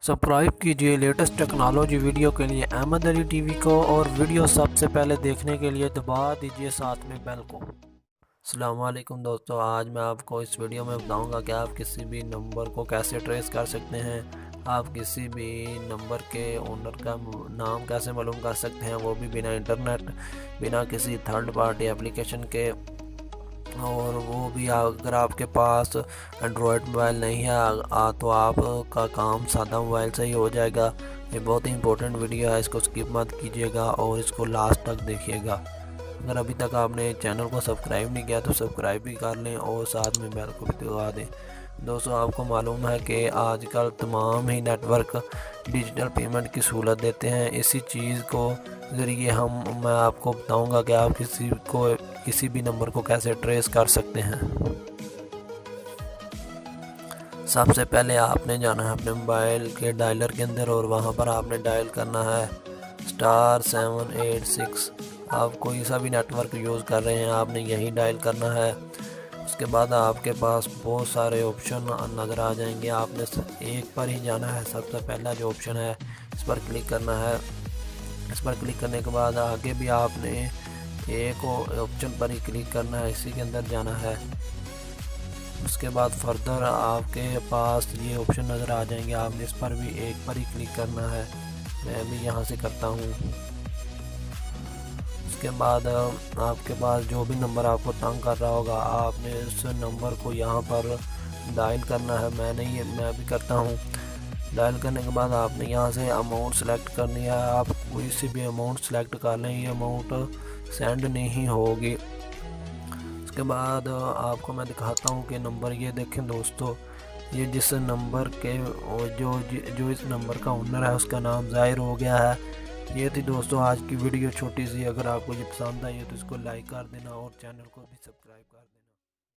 Subscribe कीजिए latest technology video के लिए अहमद अली टीवी को, और वीडियो सबसे पहले देखने के लिए दबा दीजिए साथ में बेल को। अस्सलाम वालेकुम दोस्तों, आज मैं आपको इस वीडियो में बताऊंगा कि आप किसी भी नंबर को कैसे ट्रेस कर सकते हैं। आप किसी भी नंबर के ओनर का नाम कैसे मालूम कर सकते हैं, वो भी बिना इंटरनेट, बिना किसी थर्ड पार्टी एप्लीकेशन के। और वो भी अगर आपके पास एंड्रॉयड मोबाइल नहीं है तो आपका काम सादा मोबाइल से ही हो जाएगा। ये बहुत ही इंपॉर्टेंट वीडियो है, इसको स्किप मत कीजिएगा और इसको लास्ट तक देखिएगा। अगर अभी तक आपने चैनल को सब्सक्राइब नहीं किया तो सब्सक्राइब भी कर लें और साथ में बेल को भी दबा दें। दोस्तों, आपको मालूम है कि आजकल तमाम ही नेटवर्क डिजिटल पेमेंट की सहूलत देते हैं। इसी चीज़ को ज़रिए मैं आपको बताऊंगा कि आप किसी भी नंबर को कैसे ट्रेस कर सकते हैं। सबसे पहले आपने जाना है अपने मोबाइल के डायलर के अंदर और वहां पर आपने डायल करना है *786। आप कोई सा भी नेटवर्क यूज़ कर रहे हैं, आपने यही डायल करना है। उसके बाद आपके पास बहुत सारे ऑप्शन नज़र आ जाएंगे, आपने एक पर ही जाना है। सबसे पहला जो ऑप्शन है इस पर क्लिक करना है। इस पर क्लिक करने के बाद आगे भी आपने एक ऑप्शन पर ही क्लिक करना है, इसी के अंदर जाना है। उसके बाद फर्दर आपके पास ये ऑप्शन नज़र आ जाएंगे, आपने इस पर भी एक पर ही क्लिक करना है। मैं भी यहाँ से करता हूँ। उसके बाद आपके पास जो भी नंबर आपको तंग कर रहा होगा, आपने उस नंबर को यहाँ पर डायल करना है। मैं भी करता हूँ। डायल करने के बाद आपने यहाँ से अमाउंट सेलेक्ट करनी है। आप कोई सी भी अमाउंट सेलेक्ट कर लें, ये अमाउंट सेंड नहीं होगी। उसके बाद आपको मैं दिखाता हूँ कि नंबर ये देखें दोस्तों, ये जिस नंबर के जो इस नंबर का ओनर है उसका नाम ज़ाहिर हो गया है। ये थी दोस्तों आज की वीडियो छोटी सी। अगर आपको ये पसंद आई है तो इसको लाइक कर देना और चैनल को भी सब्सक्राइब कर देना।